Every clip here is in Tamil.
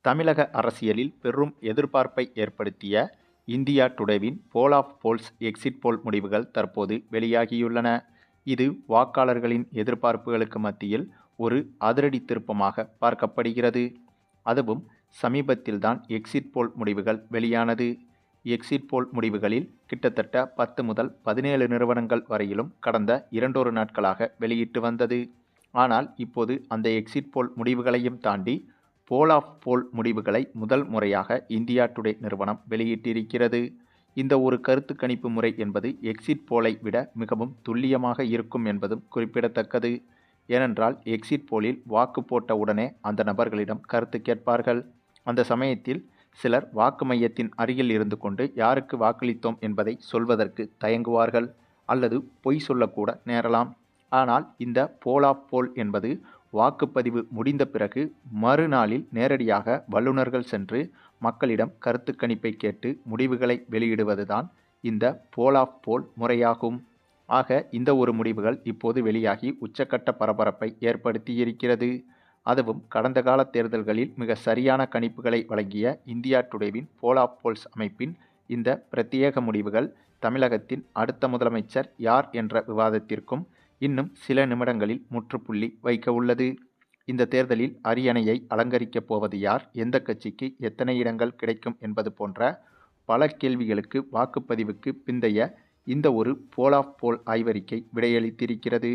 தமிழக அரசியலில் பெரும் எதிர்பார்ப்பை ஏற்படுத்திய இந்தியா டுடேவின் poll of polls exit poll முடிவுகள் தற்போது வெளியாகியுள்ளன. இது வாக்காளர்களின் எதிர்பார்ப்புகளுக்கு மத்தியில் ஒரு அதிரடி திருப்பமாக பார்க்கப்படுகிறது. அதுவும் சமீபத்தில்தான் எக்ஸிட் போல் முடிவுகள் வெளியானது. எக்ஸிட் போல் முடிவுகளில் கிட்டத்தட்ட 10 முதல் 17 நிறுவனங்கள் வரையிலும் கடந்த 2 நாட்களாக வெளியிட்டு வந்தது. ஆனால் இப்போது அந்த எக்ஸிட் போல் முடிவுகளையும் தாண்டி போல் ஆஃப் போல் முடிவுகளை முதல் முறையாக இந்தியா டுடே நிறுவனம் வெளியிட்டிருக்கிறது. இந்த ஒரு கருத்து கணிப்பு முறை என்பது எக்ஸிட் போலை விட மிகவும் துல்லியமாக இருக்கும் என்பதும் குறிப்பிடத்தக்கது. ஏனென்றால் எக்ஸிட் போலில் வாக்கு போட்ட உடனே அந்த நபர்களிடம் கருத்து கேட்பார்கள். அந்த சமயத்தில் சிலர் வாக்கு மையத்தின் அருகில் இருந்து கொண்டு யாருக்கு வாக்களித்தோம் என்பதை சொல்வதற்கு தயங்குவார்கள் அல்லது பொய் சொல்லக்கூட நேரலாம். ஆனால் இந்த போல் ஆஃப் போல் என்பது வாக்குப்பதிவு முடிந்த பிறகு மறுநாளில் நேரடியாக வல்லுநர்கள் சென்று மக்களிடம் கருத்து கணிப்பை கேட்டு முடிவுகளை வெளியிடுவதுதான் இந்த போல் ஆஃப் போல் முறையாகும். ஆக இந்த ஒரு முடிவுகள் இப்போது வெளியாகி உச்சக்கட்ட பரபரப்பை ஏற்படுத்தியிருக்கிறது. அதுவும் கடந்த கால தேர்தல்களில் மிக சரியான கணிப்புகளை வழங்கிய இந்தியா டுடேவின் போல் ஆஃப் போல்ஸ் அமைப்பின் இந்த பிரத்யேக முடிவுகள் தமிழகத்தின் அடுத்த முதலமைச்சர் யார் என்ற விவாதத்திற்கும் இன்னும் சில நிமிடங்களில் முற்றுப்புள்ளி வைக்க உள்ளது. இந்த தேர்தலில் அரியணையை அலங்கரிக்கப் போவது யார், எந்த கட்சிக்கு எத்தனை இடங்கள் கிடைக்கும் என்பது போன்ற பல கேள்விகளுக்கு வாக்குப்பதிவுக்கு பிந்தைய இந்த ஒரு போல் ஆஃப் போல் ஆய்வறிக்கை விடையளித்திருக்கிறது.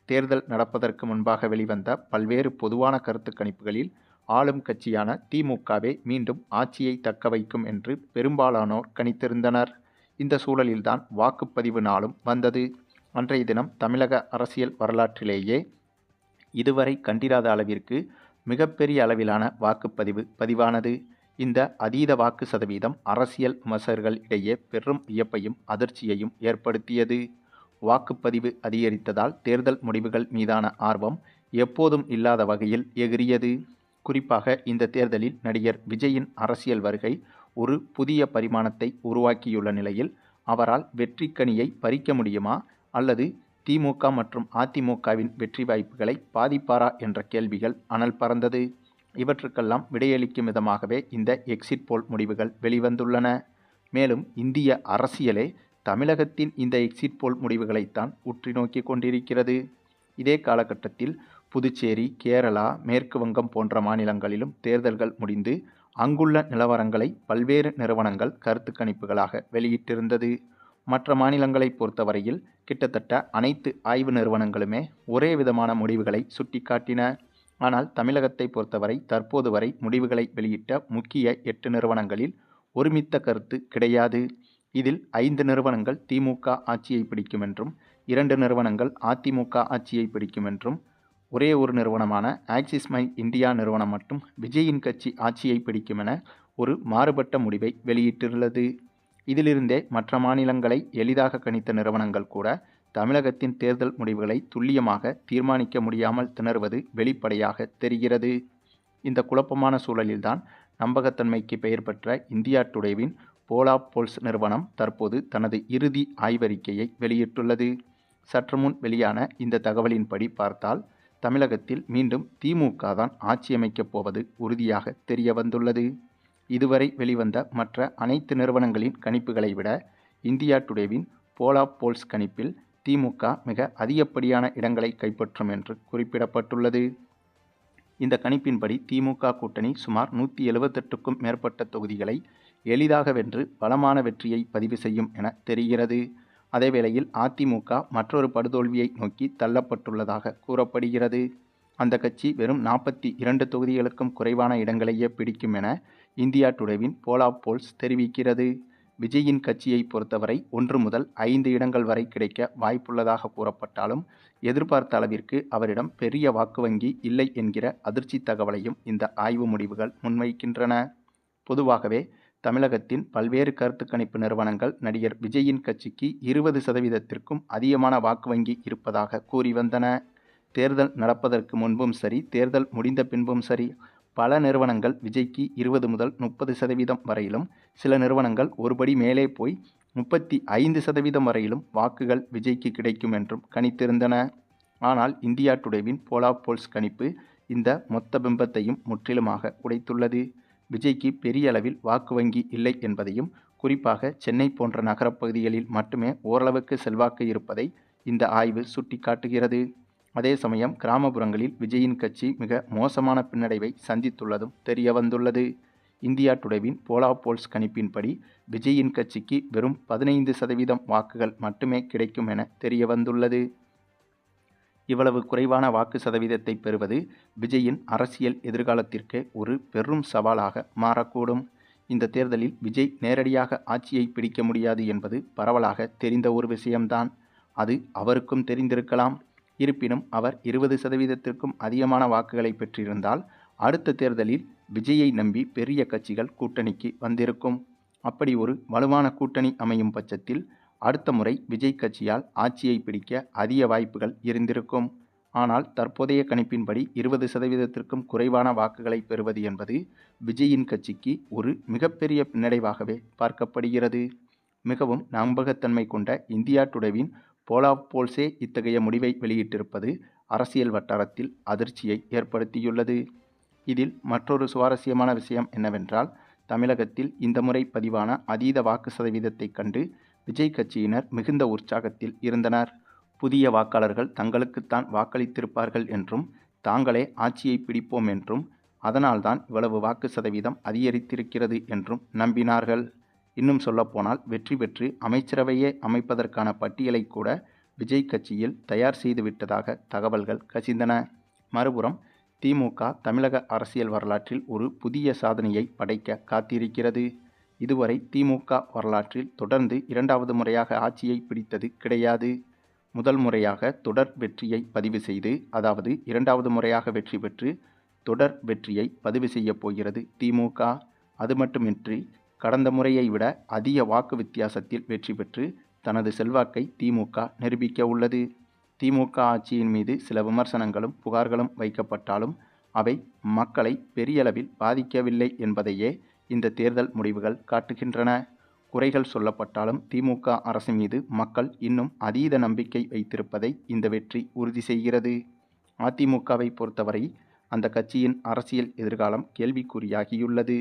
தேர்தல் நடப்பதற்கு முன்பாக வெளிவந்த பல்வேறு பொதுவான கருத்து கணிப்புகளில் ஆளும் கட்சியான திமுகவே மீண்டும் ஆட்சியை தக்க வைக்கும் என்று பெரும்பாலானோர் கணித்திருந்தனர். இந்த சூழலில்தான் வாக்குப்பதிவு நாளும் வந்தது. அன்றைய தினம் தமிழக அரசியல் வரலாற்றிலேயே இதுவரை கண்டிராத அளவிற்கு மிகப்பெரிய அளவிலான வாக்குப்பதிவு பதிவானது. இந்த அதீத வாக்கு சதவீதம் அரசியல் விமர்சகர்கள் இடையே பெரும் வியப்பையும் அதிர்ச்சியையும் ஏற்படுத்தியது. வாக்குப்பதிவு அதிகரித்ததால் தேர்தல் முடிவுகள் மீதான ஆர்வம் எப்போதும் இல்லாத வகையில் எகிரியது. குறிப்பாக இந்த தேர்தலில் நடிகர் விஜயின் அரசியல் வருகை ஒரு புதிய பரிமாணத்தை உருவாக்கியுள்ள நிலையில் அவரால் வெற்றிக்கனியை பறிக்க முடியுமா அல்லது திமுக மற்றும் அதிமுகவின் வெற்றி வாய்ப்புகளை பாதிப்பாரா என்ற கேள்விகள் அனல் பறந்தது. இவற்றுக்கெல்லாம் விடையளிக்கும் விதமாகவே இந்த எக்ஸிட் போல் முடிவுகள் வெளிவந்துள்ளன. மேலும் இந்திய அரசியலே தமிழகத்தின் இந்த எக்ஸிட் போல் முடிவுகளைத்தான் உற்று நோக்கி கொண்டிருக்கிறது. இதே காலகட்டத்தில் புதுச்சேரி, கேரளா, மேற்கு வங்கம் போன்ற மாநிலங்களிலும் தேர்தல்கள் முடிந்து அங்குள்ள நிலவரங்களை பல்வேறு நிறுவனங்கள் கருத்து கணிப்புகளாக வெளியிட்டிருந்தது. மற்ற மாநிலங்களை பொறுத்தவரையில் கிட்டத்தட்ட அனைத்து ஆய்வு நிறுவனங்களுமே ஒரே விதமான முடிவுகளை சுட்டிக்காட்டின. ஆனால் தமிழகத்தை பொறுத்தவரை தற்போது வரை முடிவுகளை வெளியிட்ட முக்கிய 8 நிறுவனங்களில் ஒருமித்த கருத்து கிடையாது. இதில் 5 நிறுவனங்கள் திமுக ஆட்சியை பிடிக்கும் என்றும் 2 நிறுவனங்கள் அதிமுக ஆட்சியை பிடிக்கும் என்றும் ஒரே ஒரு நிறுவனமான ஆக்சிஸ் மை இந்தியா நிறுவனம் மட்டும் விஜயின் கட்சி ஆட்சியை பிடிக்கும் என ஒரு மாறுபட்ட முடிவை வெளியிட்டுள்ளது. இதிலிருந்தே மற்ற மாநிலங்களை எளிதாக கணித்த நிறுவனங்கள் கூட தமிழகத்தின் தேர்தல் முடிவுகளை துல்லியமாக தீர்மானிக்க முடியாமல் திணறுவது வெளிப்படையாக தெரிகிறது. இந்த குழப்பமான சூழலில்தான் நம்பகத்தன்மைக்கு பெயர் பெற்ற இந்தியா டுடேவின் போல் ஆஃப் போல்ஸ் நிறுவனம் தற்போது தனது இறுதி ஆய்வறிக்கையை வெளியிட்டுள்ளது. சற்று முன் வெளியான இந்த தகவலின்படி பார்த்தால் தமிழகத்தில் மீண்டும் திமுக தான் ஆட்சி அமைக்கப் போவது உறுதியாக தெரிய வந்துள்ளது. இதுவரை வெளிவந்த மற்ற அனைத்து நிறுவனங்களின் கணிப்புகளை விட இந்தியா டுடேவின் போல் ஆஃப் போல்ஸ் கணிப்பில் திமுக மிக அதிகப்படியான இடங்களை கைப்பற்றும் என்று குறிப்பிடப்பட்டுள்ளது. இந்த கணிப்பின்படி திமுக கூட்டணி சுமார் 178க்கும் மேற்பட்ட தொகுதிகளை எளிதாக வென்று பலமான வெற்றியை பதிவு செய்யும் என தெரிகிறது. அதேவேளையில் அதிமுக மற்றொரு படுதோல்வியை நோக்கி தள்ளப்பட்டுள்ளதாக கூறப்படுகிறது. அந்த கட்சி வெறும் 42 தொகுதிகளுக்கும் குறைவான இடங்களையே பிடிக்கும் என இந்தியா டுடேவின் போல் ஆஃப் போல்ஸ் தெரிவிக்கிறது. விஜயின் கட்சியை பொறுத்தவரை 1 முதல் 5 இடங்கள் வரை கிடைக்க வாய்ப்புள்ளதாக கூறப்பட்டாலும் எதிர்பார்த்த அளவிற்கு அவரிடம் பெரிய வாக்கு வங்கி இல்லை என்கிற அதிர்ச்சி தகவலையும் இந்த ஆய்வு முடிவுகள் முன்வைக்கின்றன. பொதுவாகவே தமிழகத்தின் பல்வேறு கருத்து கணிப்பு நிறுவனங்கள் நடிகர் விஜயின் கட்சிக்கு 20%க்கும் அதிகமான வாக்கு வங்கி இருப்பதாக கூறி வந்தன. தேர்தல் நடப்பதற்கு முன்பும் சரி, தேர்தல் முடிந்த பின்பும் சரி, பல நிறுவனங்கள் விஜய்க்கு 20 முதல் 30% வரையிலும், சில நிறுவனங்கள் ஒருபடி மேலே போய் 35% வரையிலும் வாக்குகள் விஜய்க்கு கிடைக்கும் என்றும் கணித்திருந்தன. ஆனால் இந்தியா டுடேவின் போல் ஆஃப் போல்ஸ் கணிப்பு இந்த மொத்த பிம்பத்தையும் முற்றிலுமாக உடைத்துள்ளது. விஜய்க்கு பெரிய அளவில் வாக்கு வங்கி இல்லை என்பதையும், குறிப்பாக சென்னை போன்ற நகரப்பகுதிகளில் மட்டுமே ஓரளவுக்கு செல்வாக்கு இருப்பதை இந்த ஆய்வு சுட்டிக்காட்டுகிறது. அதே சமயம் கிராமப்புறங்களில் விஜயின் கட்சி மிக மோசமான பின்னடைவை சந்தித்துள்ளதும் தெரியவந்துள்ளது. இந்தியா டுடேவின் போல் ஆஃப் போல்ஸ் கணிப்பின்படி விஜயின் கட்சிக்கு வெறும் 15% வாக்குகள் மட்டுமே கிடைக்கும் என தெரியவந்துள்ளது. இவ்வளவு குறைவான வாக்கு சதவீதத்தை பெறுவது விஜயின் அரசியல் எதிர்காலத்திற்கு ஒரு பெரும் சவாலாக மாறக்கூடும். இந்த தேர்தலில் விஜய் நேரடியாக ஆட்சியை பிடிக்க முடியாது என்பது பரவலாக தெரிந்த ஒரு விஷயம்தான். அது அவருக்கும் தெரிந்திருக்கலாம். இருப்பினும் அவர் 20%க்கும் அதிகமான வாக்குகளை பெற்றிருந்தால் அடுத்த தேர்தலில் விஜயை நம்பி பெரிய கட்சிகள் கூட்டணிக்கு வந்திருக்கும். அப்படி ஒரு வலுவான கூட்டணி அமையும் பட்சத்தில் அடுத்த முறை விஜய் கட்சியால் ஆட்சியை பிடிக்க அதிக வாய்ப்புகள் இருந்திருக்கும். ஆனால் தற்போதைய கணிப்பின்படி 20%க்கும் குறைவான வாக்குகளை பெறுவது என்பது விஜயின் கட்சிக்கு ஒரு மிகப்பெரிய பின்னடைவாகவே பார்க்கப்படுகிறது. மிகவும் நம்பகத்தன்மை கொண்ட இந்தியா டுடேவின் போல் ஆஃப் போல்ஸே இத்தகைய முடிவை வெளியிட்டிருப்பது அரசியல் வட்டாரத்தில் அதிர்ச்சியை ஏற்படுத்தியுள்ளது. இதில் மற்றொரு சுவாரஸ்யமான விஷயம் என்னவென்றால், தமிழகத்தில் இந்த முறை பதிவான அதீத வாக்கு சதவீதத்தை கண்டு விஜய் கட்சியினர் மிகுந்த உற்சாகத்தில் இருந்தனர். புதிய வாக்காளர்கள் தங்களுக்குத்தான் வாக்களித்திருப்பார்கள் என்றும், தாங்களே ஆட்சியை பிடிப்போம் என்றும், அதனால்தான் இவ்வளவு வாக்கு சதவீதம் அதிகரித்திருக்கிறது என்றும் நம்பினார்கள். இன்னும் சொல்லப்போனால் வெற்றி பெற்று அமைச்சரவையே அமைப்பதற்கான பட்டியலை கூட விஜய் கட்சியில் தயார் செய்துவிட்டதாக தகவல்கள் கசிந்தன. மறுபுறம் திமுக தமிழக அரசியல் வரலாற்றில் ஒரு புதிய சாதனையை படைக்க காத்திருக்கிறது. இதுவரை திமுக வரலாற்றில் தொடர்ந்து 2வது முறையாக ஆட்சியை பிடித்தது கிடையாது. முதல் முறையாக தொடர் வெற்றியை பதிவு செய்து, அதாவது 2வது முறையாக வெற்றி பெற்று தொடர் வெற்றியை பதிவு செய்ய போகிறது திமுக. அது மட்டுமின்றி கடந்த முறையை விட அதிக வாக்கு வித்தியாசத்தில் வெற்றி பெற்று தனது செல்வாக்கை திமுக நிரூபிக்க உள்ளது. திமுக ஆட்சியின் மீது சில விமர்சனங்களும் புகார்களும் வைக்கப்பட்டாலும் அவை மக்களை பெரியளவில் பாதிக்கவில்லை என்பதையே இந்த தேர்தல் முடிவுகள் காட்டுகின்றன. குறைகள் சொல்லப்பட்டாலும் திமுக அரசு மீது மக்கள் இன்னும் அதீத நம்பிக்கை வைத்திருப்பதை இந்த வெற்றி உறுதி செய்கிறது. அதிமுகவை பொறுத்தவரை அந்த கட்சியின் அரசியல் எதிர்காலம் கேள்விக்குறியாகியுள்ளது.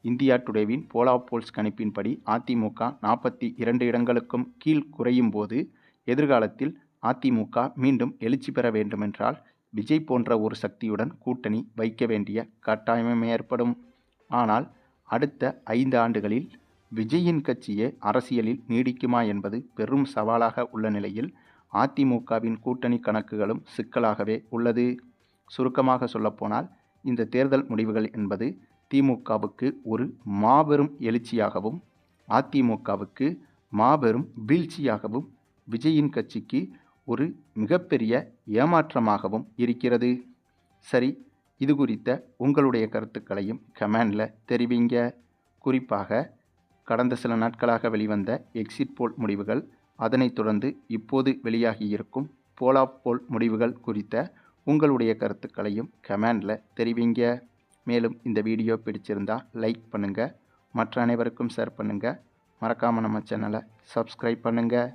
இந்தியா டுடேவின் போல் ஆஃப் போல்ஸ் கணிப்பின்படி அதிமுக 42 இடங்களுக்கும் கீழ் குறையும் போது எதிர்காலத்தில் அதிமுக மீண்டும் எழுச்சி பெற வேண்டுமென்றால் விஜய் போன்ற ஒரு சக்தியுடன் கூட்டணி வைக்க வேண்டிய கட்டாயம் ஏற்படும். ஆனால் அடுத்த 5 ஆண்டுகளில் விஜயின் கட்சியே அரசியலில் நீடிக்குமா என்பது பெரும் சவாலாக உள்ள நிலையில் அதிமுகவின் கூட்டணி கணக்குகளும் சிக்கலாகவே உள்ளது. சுருக்கமாக சொல்லப்போனால் இந்த தேர்தல் முடிவுகள் என்பது திமுகவுக்கு ஒரு மாபெரும் எழுச்சியாகவும், அதிமுகவுக்கு மாபெரும் வீழ்ச்சியாகவும், விஜயின் கட்சிக்கு ஒரு மிகப்பெரிய ஏமாற்றமாகவும் இருக்கிறது. சரி, இது குறித்த உங்களுடைய கருத்துக்களையும் கமெண்டில் தெரிவிங்க. குறிப்பாக கடந்த சில நாட்களாக வெளிவந்த எக்ஸிட் போல் முடிவுகள், அதனைத் தொடர்ந்து இப்போது வெளியாகியிருக்கும் போல் ஆஃப் போல் முடிவுகள் குறித்த உங்களுடைய கருத்துக்களையும் கமெண்டில் தெரிவிங்க. மேலும் இந்த வீடியோ பிடிச்சிருந்தால் லைக் பண்ணுங்கள், மற்ற அனைவருக்கும் ஷேர் பண்ணுங்கள், மறக்காமல் நம்ம சேனலை சப்ஸ்கிரைப் பண்ணுங்கள்.